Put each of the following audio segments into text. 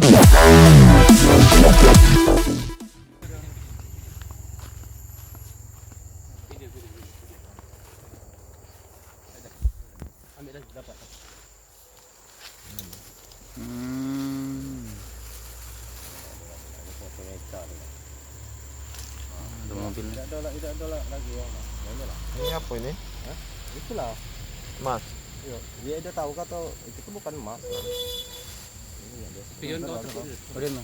Ambil lagi dapat. Ada mobil. Tidak ada lagi ya. Ini apa ini? Itulah. Mas. Iya, dia udah tahu kata itu tuh bukan emas. Pion tuh. Bagaimana?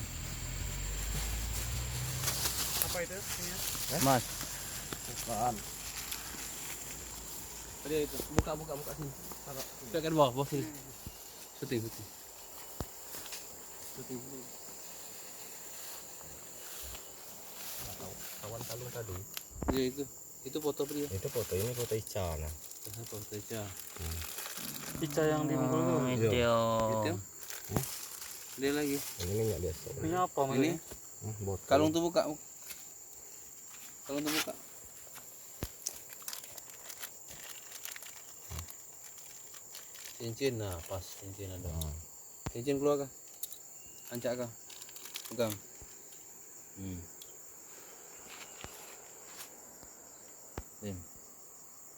Apa itu? Mas. Bukan. Tadi itu. Buka sini. Taruh ke bawah sini. Syuting. Kawan kalung tadi. Ya itu foto dia. Itu foto ini foto Ica nah. Foto aja. Ica yang di Bengkulu. Video. Dia lagi. Ini minyak biasa. Ini apa Ini Botol. kalung tuh buka. Kalung tuh buka. Cincin, nah pas cincin ada. Cincin keluar kah? Ancak kah? Pegang. Dim.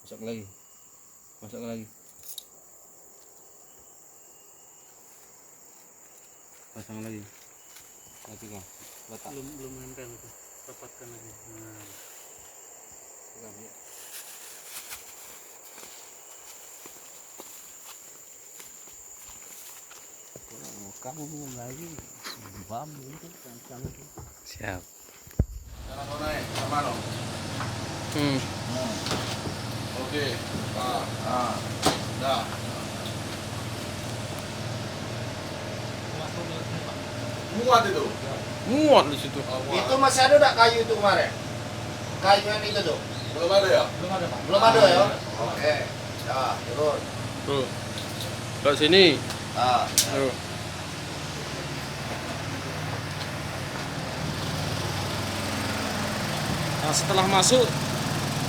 Masuk lagi. Pasang lagi. Lagi kah? Letak. Belum nempel itu. Rapatkan lagi. Nah. Pegang ya. Kamu lagi bam itu kan itu. Siap. Jangan naik, sama no. Oke. Dah. Muat itu. Muat di situ. Itu masih ada enggak kayu itu kemarin? Kayu yang itu tuh. Belum ada ya? Belum ada ya? Oke. Ya, turun. Tuh. Ke sini. Ya. Tuh. Nah, setelah masuk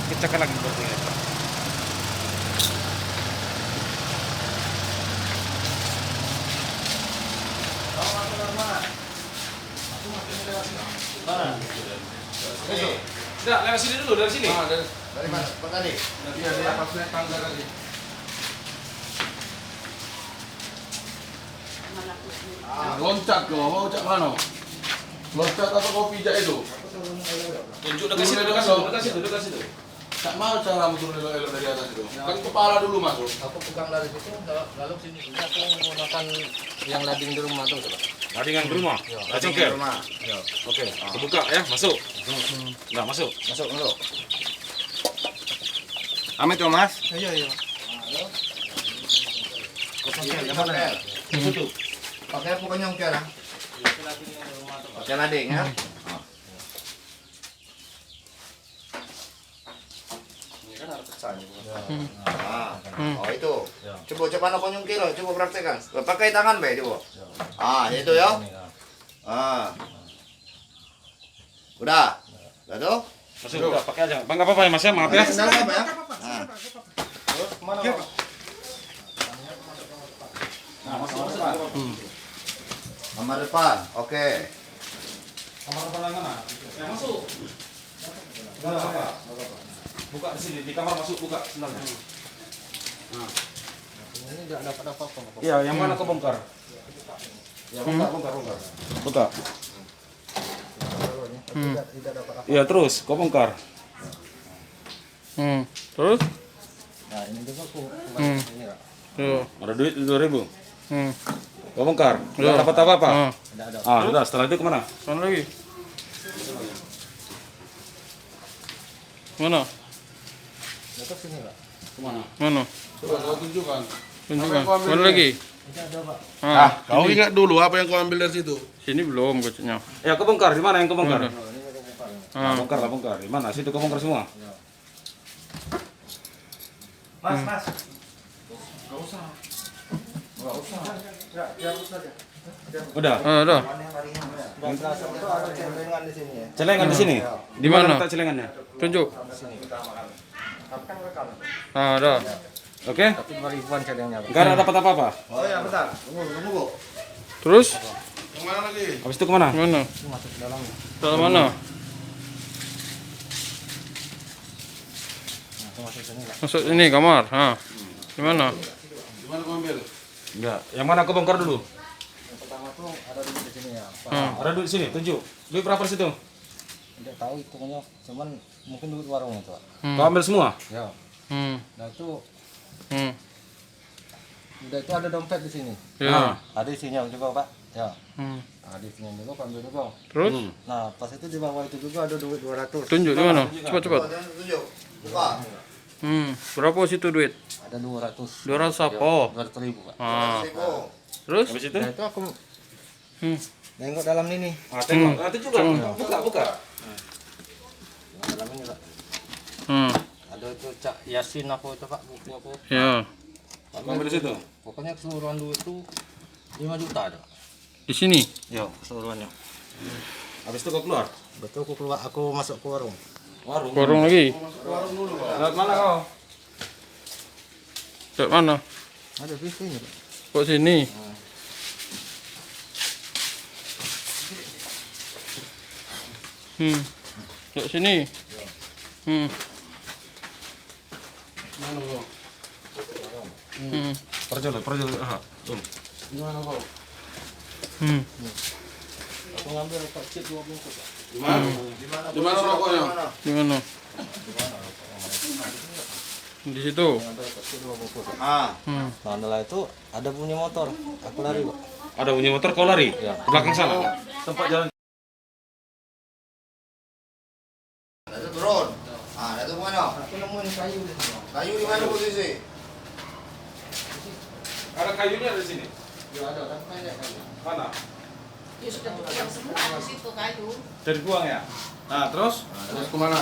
kita cek lagi berarti. Sudah, lewat sini dulu, dari sini. Dari mana? Pak tadi. Nanti ada atas naik tangga tadi. Loncat ke bawah, loncat mana? Loncat atau kau pijak itu? Tunjuk dekat situ. Tak mau cara turun elok-elok dari atas itu. Kan kepala dulu masuk. Aku pegang dari situ, lalu sini. Aku menggunakan yang lading di rumah tuh, coba. Ladingan di rumah. Lading di rumah. Oke, buka ya, masuk. Enggak masuk. Masuk. Amit tuh, Mas. Iya. Tutup. Pakai pokoknya ongkel lah. Pakai lading ya. Oh itu. Coba nak nyungkil loh, coba praktekkan. Pakai tangan be coba. Itu ya. Udah. Udah tuh. Masuk udah, pakai aja. Bang, enggak apa-apa ya, Mas ya, maaf ya. Sendal apa ya? Terus kemana? Kamar depan. Oke. Kamar depan yang mana? Ya, masuk. Enggak apa-apa. Buka di sini, di kamar masuk buka sendalnya. Nah. Ini enggak dapat apa-apa. Iya, yang mana kau bongkar? Ya, bongkar. Buka. Tidak dapat apa. Iya, terus kau bongkar. Terus? Nah, ini juga aku ini Kak. Tuh, ada duit 2.000. Kau bongkar. Enggak dapat apa-apa. Tidak ada. Sudah, setelah itu kemana? Mana lagi? Mana? Dekat sini, Kak. Kemana? Mana? Coba kau tunjukkan. Tunjukkan. Mana lagi? Tidak ada, Pak. Kau ingat dulu apa yang kau ambil dari situ? Sini belum goceknya. Ya, kau bongkar. Di mana yang kau bongkar? Bongkar. Di mana? Situ kau bongkar semua. Mas. Enggak usah. Ya, dihapus saja. Udah. Itu ada celengan di sini ya. Celengan di sini. Di mana letak celengannya? Tunjuk. Kan rekam. Ada. Oke. Tapi 2.000-an celengnya. Enggak ada dapat apa-apa. Oh ya, bentar. Tunggu. Terus? Kemana lagi? Habis itu kemana? Mana? Itu masuk ke dalam. Dalam mana? Nah, itu masuk sini lah. Masuk ini kamar. Ha. Di mana? Di mana kau ambil? Enggak. Yang mana kau bongkar dulu? Yang pertama tuh ada duit di sini ya. Pak. Hmm. Ada duit sini, tunjuk. Duit berapa di situ? Tidak tahu hitungannya, cuman mungkin duit warung itu, Pak. Kau ambil semua? Ya. Hmm. Nah itu Hmm. udah itu ada dompet di sini. Ya. Ada isinya juga, Pak. Ya. Hmm. Ada isinya juga, Pak, ambil juga. Terus Nah, pas itu di bawah itu juga ada duit 200. tunjuk di mana? Cepat cepat. Tunjuk. Buka. Berapa situ duit? Ada 200. 200 apa? 200.000, Pak. Ah. Seko. Terus? Habis itu? Nah, itu aku Hmm. nengok dalam ini. Tengok. Nanti juga. Buka, buka. Nah, dalam ini, Pak. Hmm. Ada itu Cak Yasin aku itu, Pak, buku aku. Ya. Kau ambil di situ? Pokoknya keseluruhan duit itu 5 juta ada. Di sini. Ya, keseluruhannya. Habis itu kau keluar? Betul, aku keluar, aku masuk ke warung. Warung. Warung lagi. Lewat mana kau? Ke mana? Ada di sini, Pak. Kok sini? Ke sini. Hmm. Mana kau? Perjalanan. Aha. Di mana kau? Hmm. Aku ngambil Pak Cip 2 bungkus, Pak. Di mana? Di mana rokoknya? Di mana? Di situ. Ngambil Pak Cip 2 bungkus, Pak. Ah. Hmm. Nah, setelah itu ada bunyi motor. Aku lari, Pak. Ada bunyi motor, kau lari? Ya. Ke belakang sana. Tempat jalan. Ada turun. Ah, ada mana? Aku nemuin kayu di sini. Kayu di mana posisi? Ada kayunya di sini. Ya, ada, tapi pendek kayu. Mana? Ya sudah dibuang semua di situ kayu. Dari buang ya? Nah, terus? Terus kemana?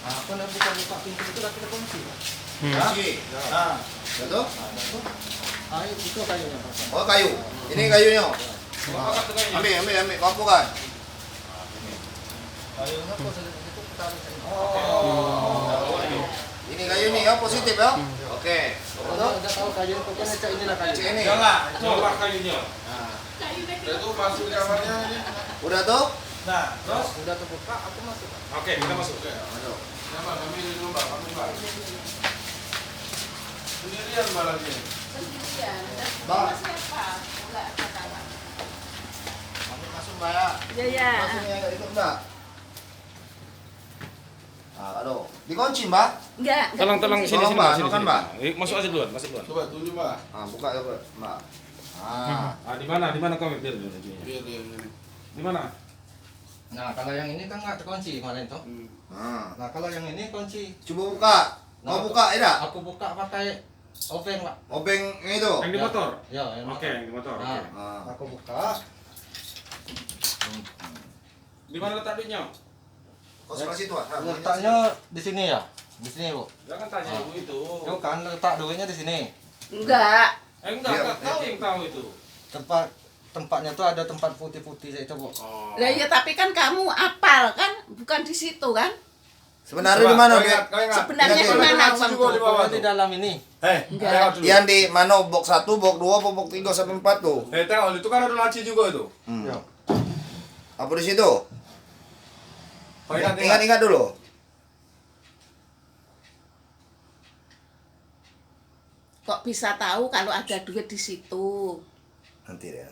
Nah, aku nak buka pintu itu tapi ada kunci, Pak. Kunci. Nah, itu? Nah, itu kayu itu kayunya, Pak. Oh, kayu. Ini kayunya. Kau angkat tuh kayunya. Ambil. Kau apa kan? Kayunya aku itu taruh sini. Ini kayu nih, ya positif ya? Oke. Udah tahu kayu pokoknya Cak inilah kayu. Cek ini. Coba kayunya. Itu masuk kamarnya ini. Udah tuh? Nah, terus? Udah terbuka, aku masuk, Pak. Oke, kita masuk. Siapa? Kami ini dulu, Pak. Kami, Pak. Sendirian malah ini. Sendirian. Dan Bang. sama siapa? Enggak ada kawan. Kami masuk, Mbak ya. Ya ya. Masuk nih, agak ikut, Mbak. Ah, aduh. Dikunci, Mbak. Enggak. Tolong sini Tolong, sini Mbak. sini. Tolong, sini. Mbak. Masuk aja duluan, masuk duluan. Coba tunjuk, Pak. Ah, buka ya, Mbak. Ah. Ah, di mana? Di mana kau? Biar dulu. Biar ini. Di mana? Nah, kalau yang ini kan nggak terkunci kemarin tuh. Ah. Nah, kalau yang ini kunci. Coba buka. Mau buka, ya? Aku buka pakai obeng, Pak. Obeng yang itu. Yang di Ya. motor. Ya, yang Oke, yang di motor. Nah, Oke. Ah. aku buka. Di mana letak duitnya? Kau sebelah situ, ah. Letaknya di sini ya. Di sini, Bu. Jangan tanya ibu itu. Yo kan letak duitnya di sini. Enggak. Enggak tahu yang tahu itu. Tempatnya tuh ada tempat putih-putih itu, Bu. Oh. Lah ya tapi kan kamu apal kan? Bukan di situ kan? Sebenarnya di mana, Kau Dek? ingat, kau ingat? Sebenarnya Iya, di iya. mana Kunci juga uangku? di bawah Pokoknya di tuh. dalam ini. Enggak. Tengok dulu. Yang di mana box 1, box 2, box 3 sampai 4 tuh. Tengok itu kan ada laci juga itu. Ya. Apa di situ? Kau ingat. Ingat dulu. Kok bisa tahu kalau ada duit di situ? Nanti deh.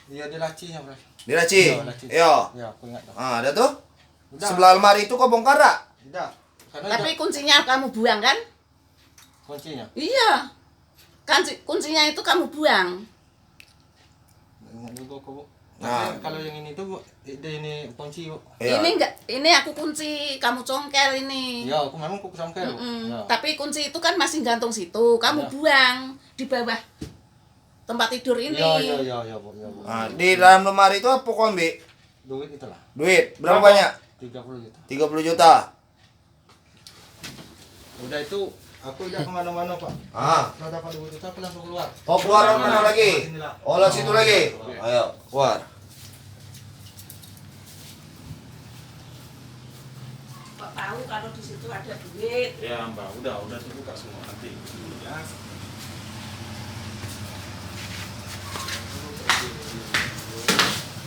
Iya di lacinya, Bro. Di laci. Iya, laci. Iya. Ya, aku ingat. Ah, ada tuh? Udah. Sebelah almari itu kau bongkar tak? Tidak. Karena Tapi kuncinya kamu buang kan? kuncinya. Iya. Kan kuncinya itu kamu buang. Ingat juga aku, Bu. Nah. Tapi kalau yang ini tuh, Bu, ini kunci, Bu. Iya. Ini enggak, ini aku kunci, kamu congkel ini. Ya, aku memang aku sampai, Bu. Mm-mm. Ya. Tapi kunci itu kan masih gantung situ. Kamu Ya. buang di bawah tempat tidur ini. Ya, Bu. Ya, Bu. Nah, di dalam lemari itu apa kau ambil? Duit itulah. Duit. Berapa Berapa? banyak? 30 juta. 30 juta. Udah itu aku udah kemana-mana, Pak. Ah. Setelah dapat 20 juta aku langsung keluar. Oh, keluar mana lagi? Sinilah. Oh, lah situ lagi. Ayo, keluar. Kok Kok tahu kalau di situ ada duit? Ya Mbak, udah dibuka semua nanti. Ya.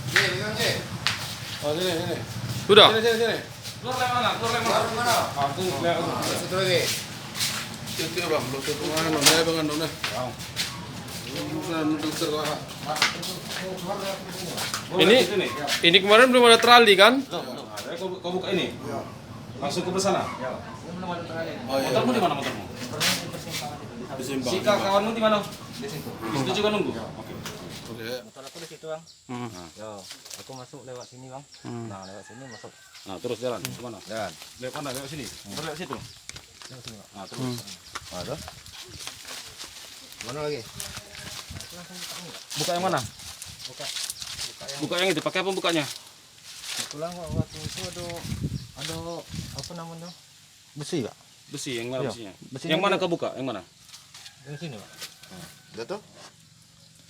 Nih, pegang nih. Oh, sini. Sudah. Sini. Keluar lewat mana? Keluar mana? Ah, tuh lewat. Satu lagi. Itu bang, dokter kemana? Nih, bang, nih. Bukan dokter kok. Ini kemarin belum ada trali kan? Nah, kau buka ini. Langsung ke sana. Oh iya. Motormu di mana motormu? Si kawanmu di mana? Di situ. Di situ juga nunggu. Oke. Oke. Motor aku di situ, Bang. Yo, aku masuk lewat sini, Bang. Nah, lewat sini masuk. Nah, terus jalan ke mana? Dan. Lewat mana? Lewat sini. Terus lewat situ. Lewat sini, Bang. Nah, terus. Ada. Mana lagi? Buka yang mana? Buka yang itu. Pakai apa bukanya? Pulang waktu itu ada apa namanya? Besi, Pak. Besi. Yang mana Iya. besinya? Besinya Yang mana dia- kau buka? Yang mana? Di sini, Pak. Udah tuh?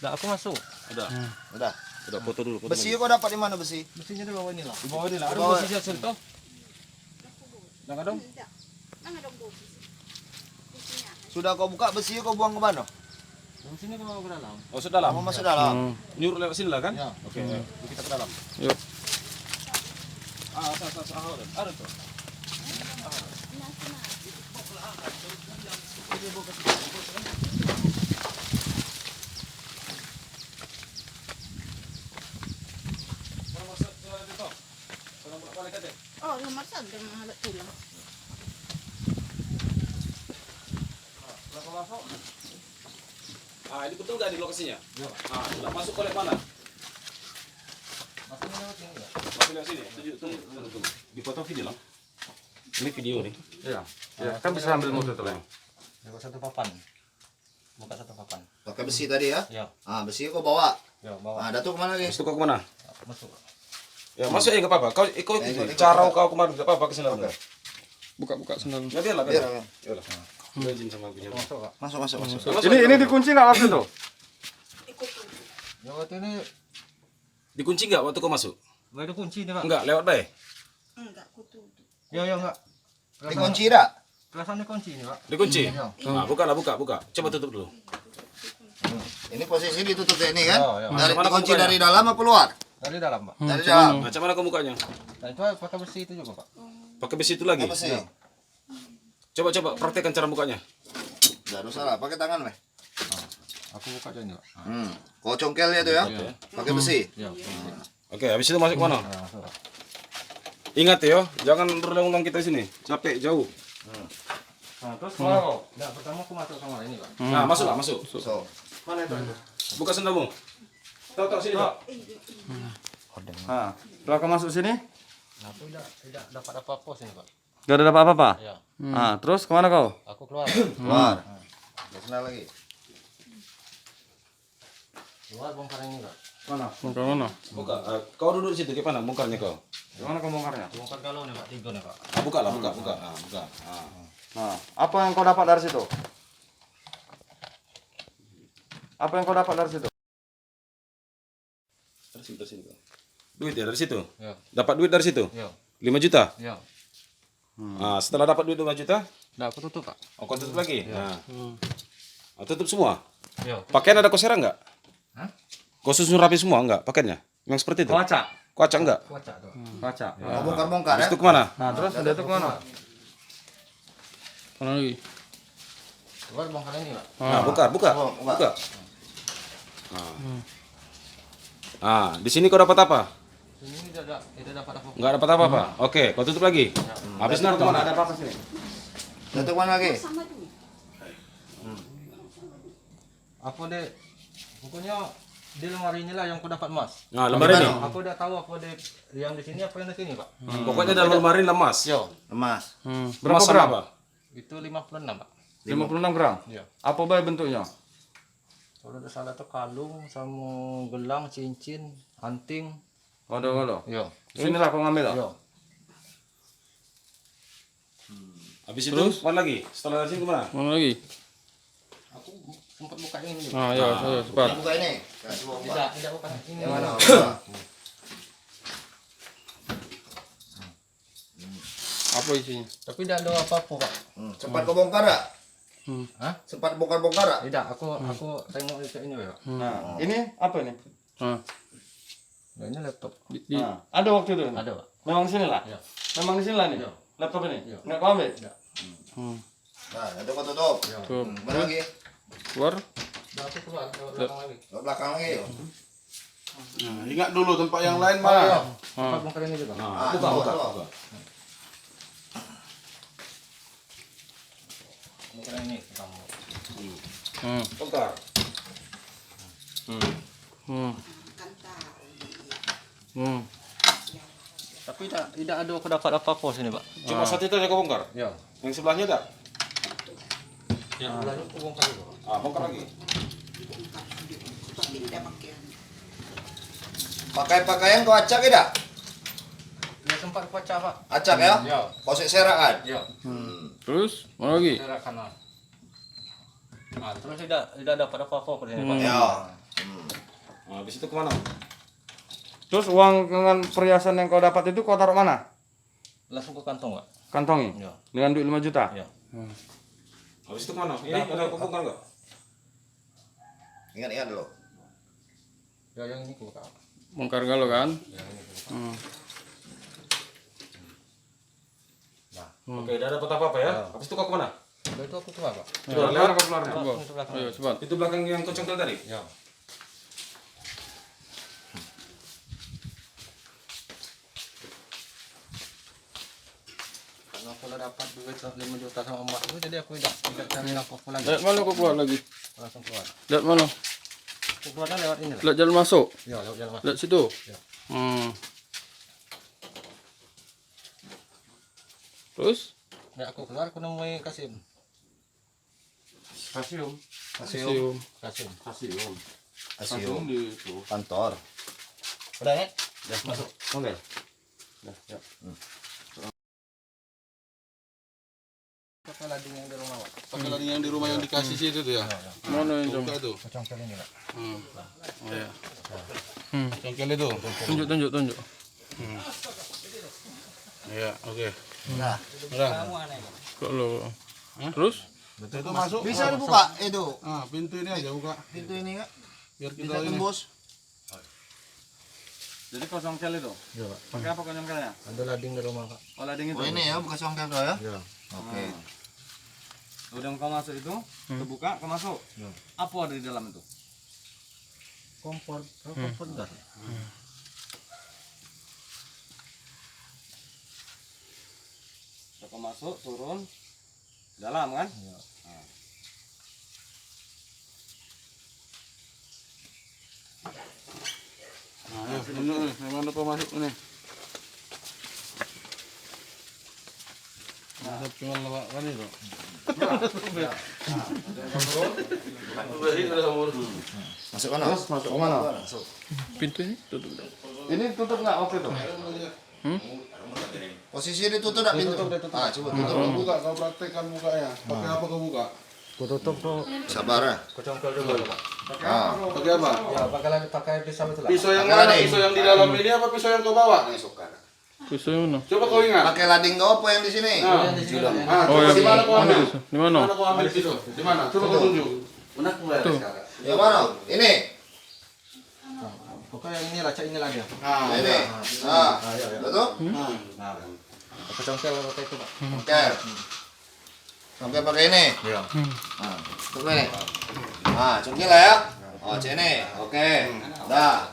Nah, aku masuk. Udah. Udah. Udah foto dulu. Foto Besi kau dapat di mana besi? Besinya di bawah ini lah. di bawah ini lah. Ada Di bawah. besi hasil toh? Enggak ada dong? Sudah kau buka besi kau buang ke mana? Di sini ke bawah ke dalam. Oh, sudah lah. Mau masuk dalam. Nyuruh lewat sini lah kan? Ya. Oke. Yuk kita ke dalam. Yuk. Ada tuh. Oh, nomor 1 malah tulang. Ah, ini betul nggak di lokasinya? Ah, sudah masuk oleh mana? Masuknya lewat sini, Pak. Masuk lewat sini. Tunggu. Di foto video lah. Ini video nih. Iya. Ya, kan bisa ambil motor tuh. Lewat satu papan. Buka satu papan. Pakai besi tadi ya? Ya. Ah, besi kau bawa. Yo, bawa. Ah, Datuk kemana lagi? Habis itu kau kemana? Masuk. Ya, masuk ya nggak apa-apa. Kau ikut ikut. cara kau kemarin nggak apa-apa ke sana. Buka sendal. Ya biarlah, Biar. biarlah. Biarlah. Gue izin sama punya. Masuk, Pak. Masuk. Ini dikunci nggak waktu itu? Ya, waktu ini Dikunci nggak waktu kau masuk? nggak ada kunci nih, Pak. Enggak, lewat baik. Enggak, kutu. Ya, enggak. Dikunci dah. Perasaannya kunci nih, Pak. Dikunci. Ya. Nah, buka. Coba tutup dulu. Ini posisi ditutup ini kan? Ya, ya. Dari Mana dikunci bukanya? dari dalam apa keluar? Dari dalam, Pak. Dari dalam. Macam mana kau bukanya? Nah, itu pakai besi itu juga, Pak. Pakai besi itu lagi. Apa sih? Coba praktekkan cara bukanya. Enggak usah lah, pakai tangan, Meh. Aku buka aja ini, Pak. Kau congkelnya tuh ya? Pakai besi. Ya. Oke, habis itu masuk mana? Nah, masuk, Pak. Ingat ya, jangan berulang-ulang kita sini. Capek jauh. Nah, terus mau. Nah, pertama aku masuk sama ini, Pak. Nah, masuklah, masuk. So, Mana itu? Buka sendalmu. Tahu sini, Pak. Nah, setelah kau masuk sini, Nah, aku tidak dapat apa-apa sini, Pak. nggak ada apa-apa. Ya. Ah, terus kemana kau? Aku keluar. keluar. Kesana lagi. Keluar bongkar ini, Pak. Mana? Buka mana? Buka. Kau duduk di situ, gimana bongkarnya kau? Gimana kau bongkarnya? Bongkar galon nih, Pak. 3 nih, Pak. Ah, buka lah, buka. Ah, buka. Ah. Nah, apa yang kau dapat dari situ? Apa yang kau dapat dari situ? Dari sini, Kak. Duit ya dari situ? Ya. Dapat duit dari situ? Ya. 5 juta? Ya. Nah, setelah dapat duit 5 juta, Nah, aku tutup, Pak. oh, kau tutup lagi? Nah. Ah, tutup semua? Ya. Pakaian ada kau serang nggak? Hah? Kau susun rapi semua nggak pakaiannya? Yang seperti itu? Kaca. Kau acak nggak? Kuaca tuh. Kaca. Kau bongkar-bongkar ya? Habis itu kemana? Nah, terus udah itu kemana? Mana lagi? Keluar bongkar ini, Pak. Nah, buka. Oh, buka. Buka. Nah. Ah, di sini kau dapat apa? Ini tidak dapat apa. Nggak dapat apa-apa. Oke, kau tutup lagi. Habis itu kemana? Ada apa sini? Datuk mana lagi? Sama dulu. Aku deh, pokoknya di lemari inilah yang aku dapat emas. Nah, lemari ini. Aku udah tahu apa deh yang di sini apa yang di sini, Pak. Pokoknya dalam lemari lemas. Yo, Emas. Berapa Emas sama gram? apa? itu 56, Pak. 56 gram. Iya. Apa baik bentuknya? Kalau tidak salah tuh kalung sama gelang, cincin, anting. Waduh. Yo. Sinilah kau ngambil lah. Yo. Habis itu mana lagi? Setelah dari sini kemana? Mana lagi? Aku sempat buka ini. Ah, ya, cepat. Buka ini. Ya, coba buka. Tidak buka ini. Yang mana? Apa isinya? Tapi tidak ada apa-apa, Pak. Sempat kau bongkar tak? Hah? Sempat bongkar-bongkar tak? Tidak, aku tengok ini, Pak. Nah, ini apa ini? Ah. Nah, ini laptop. Di Nah, ada waktu itu. Ada, Pak. Memang di sini lah. Iya. Memang di sini lah nih. Iya. Laptop ini. Iya. Nggak kau ambil? Nah, itu kau tutup. tuh Mana lagi? keluar. Udah aku keluar, ke belakang lagi. Ke belakang lagi. Nah, ingat dulu tempat yang lain Oh, iya. mah. Tempat bongkar ini juga. Ah, Buka. Bongkar ini kamu. Bongkar. Tapi tidak ada aku dapat apa-apa sini, Pak. Cuma satu itu aja kau bongkar. Ya. Yang sebelahnya tak? Yang lalu aku bongkar juga, Pak. Ah, bongkar lagi. Pakai-pakaian kau acak tidak? Ya sempat pecah, Pak. Acak ya? Ya. Kau serak kan? Ya. Terus mana lagi? Serak kanan. Nah, terus tidak dapat apa-apa aku di sini, Pak. Ya. Nah, habis itu kemana? Terus uang dengan perhiasan yang kau dapat itu kau taruh mana? Langsung ke kantong, Pak. Kantongi? Ya. Dengan duit 5 juta? Ya. Habis itu kemana? Ini ada kau bongkar nggak? Ingat-ingat dulu. Ya, yang ini aku buka. Bongkar galau kan? Oke, tidak dapat apa-apa ya. Habis itu kau kemana? Udah itu aku keluar, Pak. Lewat apa keluar? Langsung ke belakang. Ayo cepat. Itu belakang yang kau congkel tadi? Ya. Karena aku udah dapat duit 5 juta sama emak itu, jadi aku tidak cari apa-apa lagi. Lihat mana kau keluar lagi? Langsung keluar. Lihat mana? Aku keluarnya lewat ini lah. Lihat jalan masuk. Ya, lewat jalan masuk. Lihat situ. Ya. Terus? Ya, aku keluar, aku nemui Kasim. Kasium. Sium. Kasim. Asio. di itu. Kantor. Udah ya? Udah masuk. Mobil. Pakai lading yang di rumah, Pak. Pakai lading yang di rumah yang dikasih situ tuh ya. Mana yang Buka tuh. Congkel ini, Pak. Oh ya. Congkel itu. tunjuk. Iya, oke. Nah, Udah. Kok lo? Terus? Itu masuk. bisa dibuka itu. Ah, pintu ini aja buka. Pintu ini Kak. Biar kita Bisa ini. tembus. Jadi kau congkel itu? Ya, Pak. Pakai apa kau congkelnya? Ada lading di rumah, Pak. Oh, lading itu? Oh ini ya, buka songkel kau ya. Ya. Oke. Udah kau masuk itu, terbuka, kau masuk. Ya. Apa ada di dalam itu? Kompor gas. Kau masuk, turun, dalam kan? Nah, ya, tunjuk nih. Memang apa masuk ini. Masa cuma lewat kan itu. Masuk mana? Masuk mana? Masuk. Pintu ini tutup. Ini tutup nggak waktu itu? Posisi ditutup enggak pintu? Ah, coba tutup. Kau buka, kau praktekkan bukanya. Pakai apa kau buka? Aku tutup tuh. Sabar ya. Aku congkel dulu, Pak. Ah. Pakai apa? Ya, pakai pisau itu lah. Pisau yang Pakai mana? lading. Pisau yang di dalam ini apa pisau yang kau bawa? Pisau yang mana? Coba kau ingat. Pakai lading kau apa yang di sini? Nah, Oh, coba yang di mana kau ambil? di mana? Mana kau ambil pisau? Di mana? Coba kau tunjuk. Yang mana? Ini. Pokoknya yang ini lah, cak inilah dia. Nah, Ini. Ah. Betul? Aku congkel pakai itu, Pak. Oke. Sampai pakai ini. Ya. Ah, tutup ini. Ah, congkel lah ya. Oh, sini. Oke. Dah.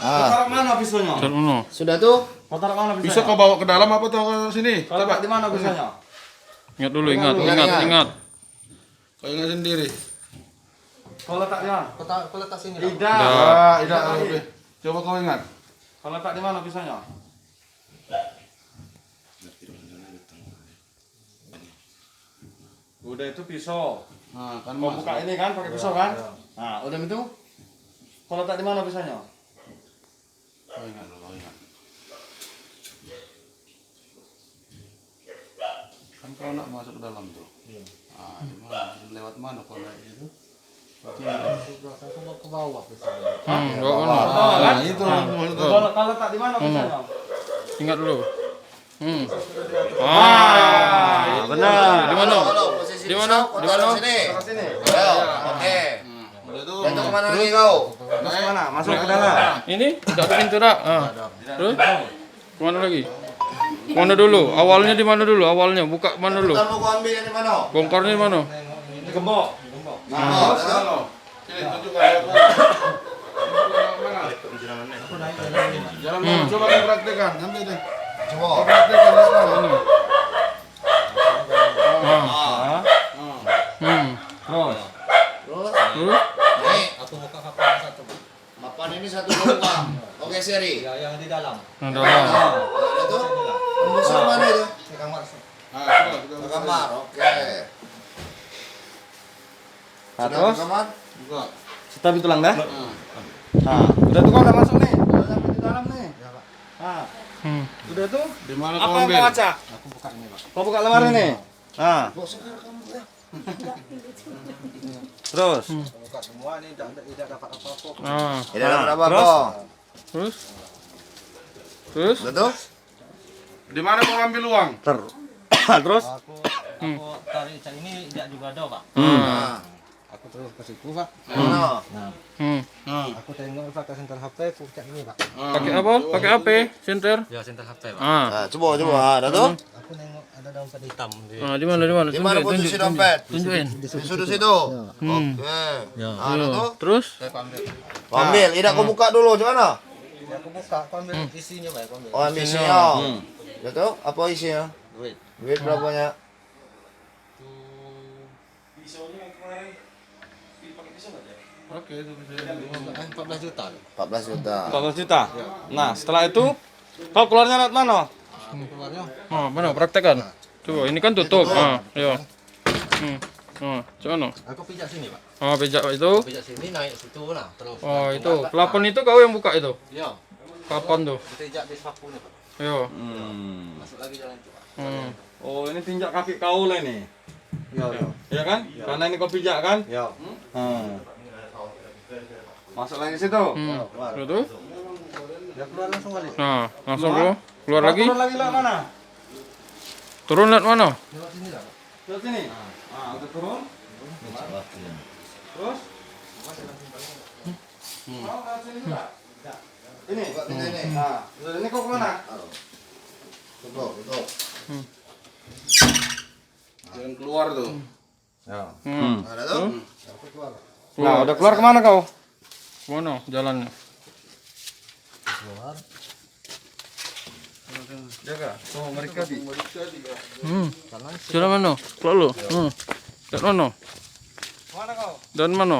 Ah. Taruh mana pisaunya? Jalan mana? Sudah tuh? Kau taruh mana bisa pisaunya? kau bawa ke dalam apa tahu ke sini? Kau letak di mana pisaunya? Ingat dulu, ingat. Kau ingat sendiri. Kau letak di mana? Kau letak sini lah. Tidak. Tidak, lebih. Coba kau ingat. Kau letak di mana pisaunya? Udah itu pisau. Nah, kan Kau buka ini kan pakai pisau kan? Nah, udah itu. Kau letak di mana pisaunya? Kau ingat, kau ingat. Kan kau nak masuk ke dalam tuh. Ah, di mana? Lewat mana kau naik itu? Aku mau ke bawah pisaunya. Bawa mana? Nah, itu. Kau letak di mana pisaunya? Ingat dulu. benar. Di mana? Halo, posisi Di mana? pisau, kau Di taruh mana? sini. Sini. Ayo, oke. Jatuh kemana lagi kau? Masuk mana? Masuk ke dalam. Ini tidak ada pintu dah. Terus? Kemana lagi? Mana dulu? Awalnya di mana dulu? Awalnya buka mana dulu? Ntar mau kau ambil yang di mana? Bongkarnya di mana? Di gembok. Oh, dah. Sini tunjukkan. Jalan mana? Coba kau praktekkan. Ambil deh. Coba. Praktekkan di sana. Terus. Terus? Nih. Aku buka kapan satu. Mapan ini satu buka. Oke, Seri. Nah, dalam. Ada tuh? Pembusur mana itu? Coba kita Ke kamar. Oke. Nah, Sudah terus ke kamar? buka. kita bitulang dah. Nah, udah tuh kau udah masuk nih. Udah sampai di dalam nih. Nah, udah tuh. Di mana Apa kau yang ambil? kau acak? Aku buka ini, Pak. Kau buka lemari nih. Nah, Bawa sekarang kamu ya. terus. Ah, Tidak dapat apa terus? kok. terus? Terus? Udah tuh? Di mana kau ambil uang? Terus? tarik ini tidak juga ada pak. Nah. Aku terus ke situ pak. Mana? Aku tengok pakai senter HP, aku cek ini pak. Pakai apa? Pakai HP? Center? Ya senter HP pak. Ah. Nah, coba. Ada tuh? Aku nengok ada dompet hitam di. Ah, di mana? Di mana? Di mana posisi dompet? Tunjukin. Di sudut situ. Oke. Ada tuh? Terus? Saya ambil. Kau ambil. Tidak kau buka dulu. Gimana? Ya, aku buka, aku ambil isinya pak. Aku ambil. Oh, ambil isinya. Udah tuh? Apa isinya? Duit. Duit berapanya? Oke, itu bisa. 14 juta. 14 juta. 14 juta. Nah, setelah itu kau keluarnya lewat mana? Keluarnya. Ah, mana? Praktekkan. Coba, ini kan tutup. Ah, ya. Coba. Aku pijak sini pak. Ah, pijak itu. Pijak sini naik situ lah terus. Oh, itu. Plafon itu kau yang buka itu. Ya. Kapan tuh? Pijak di sapu nih pak. Yo. Masuk lagi jalan itu pak. Oh, ini tinjak kaki kau lah nih. Ya kan? Karena ini kau pijak kan? Ya. Masuk lagi situ. Itu. Ya keluar langsung balik. Nah, langsung keluar lagi. Turun lagi lewat mana? Turun lihat mana? Lewat sini lah pak. Lewat sini. Ah, udah turun. Terus? Mau lewat sini juga? Ini. Ini. Nah, ini kau kemana? Tutup. Jangan keluar tuh. Ada tuh? Nah, udah keluar kemana kau? Mana jalannya? Jaga. Oh, mereka di. Jalan mana? Keluar lu. Jalan mana? Mana kau? Jalan mana?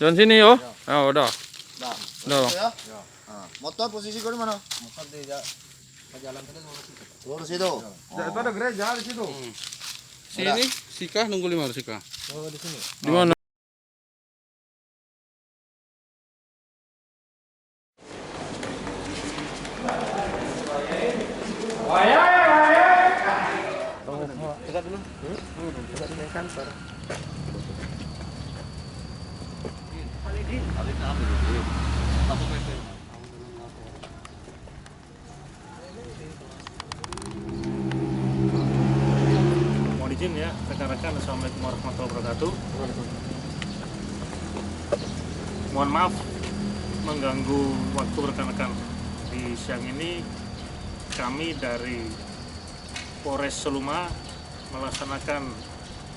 Jalan sini yo. Ah, udah. Udah. Ya? Nah, motor posisi kau di mana? Motor di jalan tadi lurus situ. Lurus itu. Itu ada gereja di situ. Sini, Sika nunggu 5 Sika. Oh di sini. Di mana? Mohon izin ya, rekan-rekan. Assalamualaikum warahmatullahi wabarakatuh. Mohon maaf mengganggu waktu rekan-rekan. Di siang ini kami dari Polres Seluma melaksanakan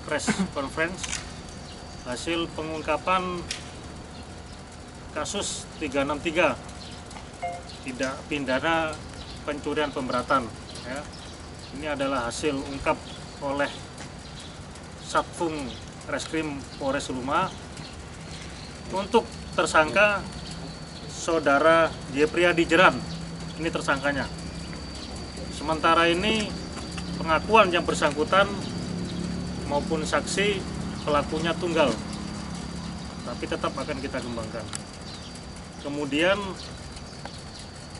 press conference hasil pengungkapan kasus 363 tidak pidana pencurian pemberatan ya. Ini adalah hasil ungkap oleh Satkrim Reskrim Polres Seluma untuk tersangka saudara Jepriyadi Jeran. Ini tersangkanya. Sementara ini pengakuan yang bersangkutan maupun saksi pelakunya tunggal, tapi tetap akan kita kembangkan. Kemudian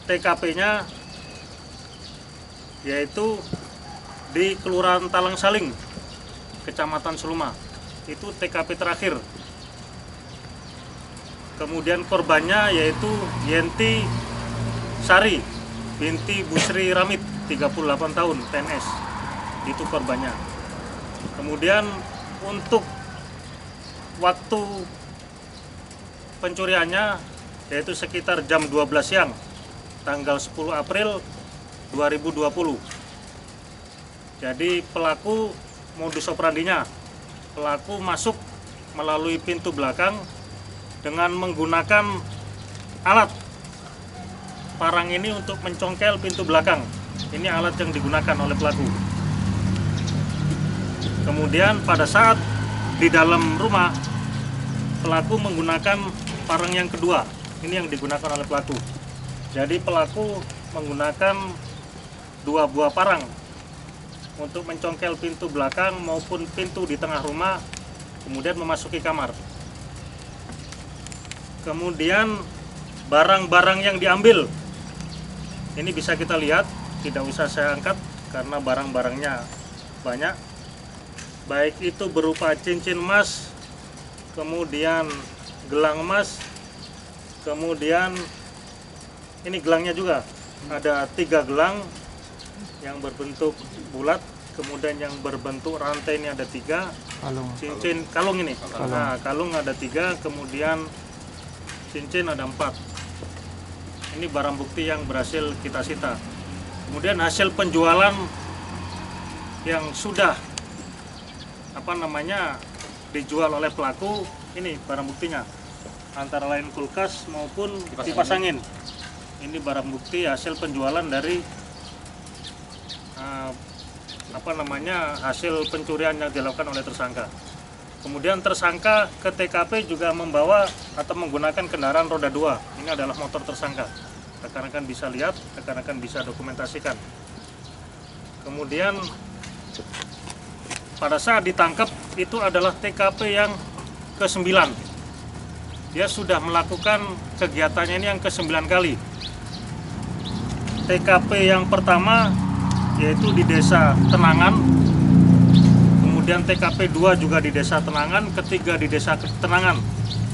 TKP-nya yaitu di Kelurahan Talang Saling, Kecamatan Seluma. Itu TKP terakhir. Kemudian korbannya yaitu Yenti Sari, binti Busri Ramid, 38 tahun, PNS. Itu korbannya. Kemudian untuk waktu pencuriannya yaitu sekitar jam 12 siang, tanggal 10 April 2020. Jadi pelaku modus operandinya, pelaku masuk melalui pintu belakang dengan menggunakan alat parang ini untuk mencongkel pintu belakang. Ini alat yang digunakan oleh pelaku. Kemudian pada saat di dalam rumah, pelaku menggunakan parang yang kedua. Ini yang digunakan oleh pelaku. Jadi pelaku menggunakan 2 buah parang untuk mencongkel pintu belakang maupun pintu di tengah rumah, kemudian memasuki kamar. Kemudian barang-barang yang diambil, ini bisa kita lihat, tidak usah saya angkat karena barang-barangnya banyak. Baik itu berupa cincin emas, kemudian gelang emas, kemudian ini gelangnya juga. Ada 3 gelang yang berbentuk bulat, kemudian yang berbentuk rantai ini ada 3. Cincin kalung ini. Nah, kalung ada 3, kemudian cincin ada 4. Ini barang bukti yang berhasil kita sita. Kemudian hasil penjualan yang sudah dijual oleh pelaku, ini barang buktinya, antara lain kulkas maupun kipas angin. Ini barang bukti hasil penjualan dari hasil pencurian yang dilakukan oleh tersangka. Kemudian tersangka ke TKP juga membawa atau menggunakan kendaraan roda 2. Ini adalah motor tersangka. Rekan-rekan bisa lihat, rekan-rekan bisa dokumentasikan. Kemudian pada saat ditangkap itu adalah TKP yang ke-9. Dia sudah melakukan kegiatannya ini yang ke-9 kali. TKP yang pertama yaitu di Desa Tenangan, kemudian TKP 2 juga di Desa Tenangan, ketiga di Desa Tenangan.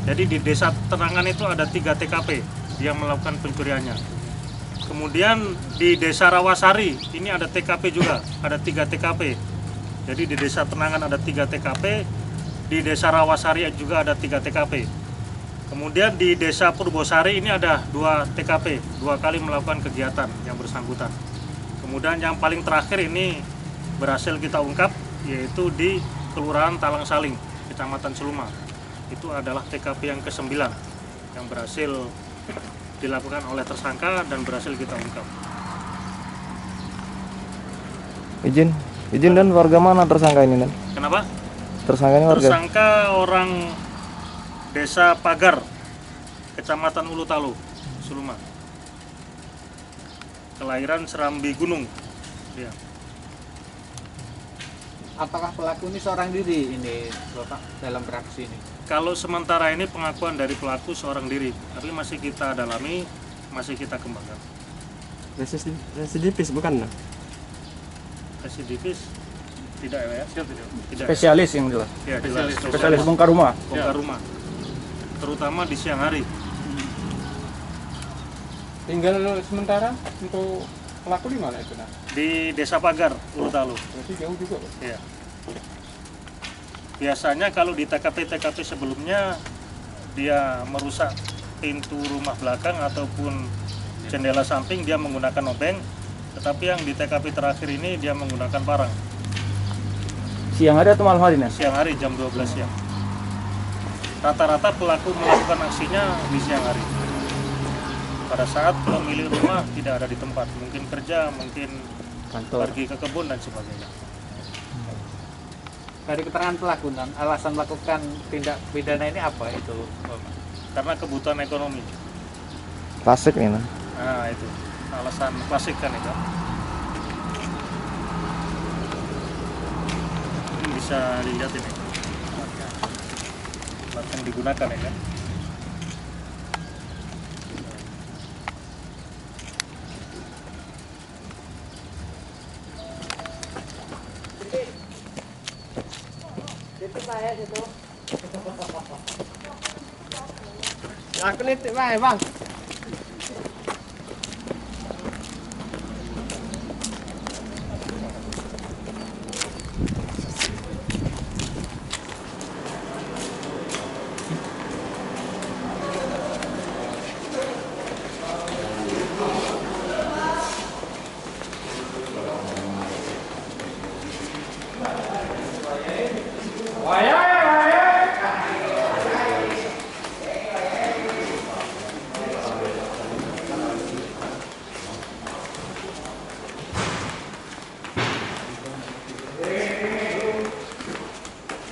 Jadi di Desa Tenangan itu ada 3 TKP dia melakukan pencuriannya. Kemudian di Desa Rawasari ini ada TKP juga, ada 3 TKP. Jadi di Desa Tenangan ada 3 TKP, di Desa Rawasari juga ada 3 TKP. Kemudian di Desa Purbosari ini ada 2 TKP, 2 kali melakukan kegiatan yang bersangkutan. Kemudian yang paling terakhir ini berhasil kita ungkap, yaitu di Kelurahan Talang Saling, Kecamatan Seluma. Itu adalah TKP yang ke-9 yang berhasil dilakukan oleh tersangka dan berhasil kita ungkap. Izin dan warga mana tersangka ini dan? Kenapa? Tersangka ini warga? Tersangka orang Desa Pagar, Kecamatan Ulu Talu, Seluma. Kelahiran Serambi Gunung. Ya. Apakah pelaku ini seorang diri ini, Bapak, dalam beraksi ini? Kalau sementara ini pengakuan dari pelaku seorang diri, tapi masih kita dalami, masih kita kembangkan. Residivis bukan? Residivis tidak ya? Tidak. Spesialis yang jelas. Ya, jelas. Spesialis bongkar rumah. Bongkar rumah. Terutama di siang hari. Tinggal sementara untuk pelaku di mana itu? Nah? Di Desa Pagar, Ulu Talu. Berarti jauh juga, Pak. Iya. Biasanya kalau di TKP sebelumnya dia merusak pintu rumah belakang ataupun jendela samping, dia menggunakan obeng. Tetapi yang di TKP terakhir ini dia menggunakan parang. Siang hari atau malam hari? Nah? Siang hari jam 12 siang. Rata-rata pelaku melakukan aksinya di siang hari. Pada saat pemilik rumah tidak ada di tempat, mungkin kerja, mungkin Kantor. pergi ke kebun dan sebagainya. Dari keterangan pelaku, dan alasan melakukan tindak pidana ini apa itu, Bapak? Karena kebutuhan ekonomi. Klasik nih. Nah itu alasan klasik kan itu. Ini bisa dilihat ini. Alat yang digunakan ya kan. Aku nitik bae, Bang.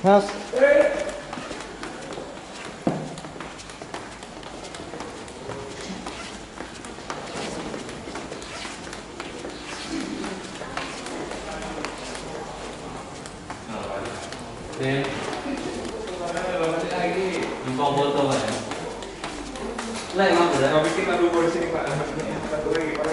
Mas. Numpang foto kan ya? Lah emang udah. Bikin aduh polisi nih Pak. Satu lagi Pak.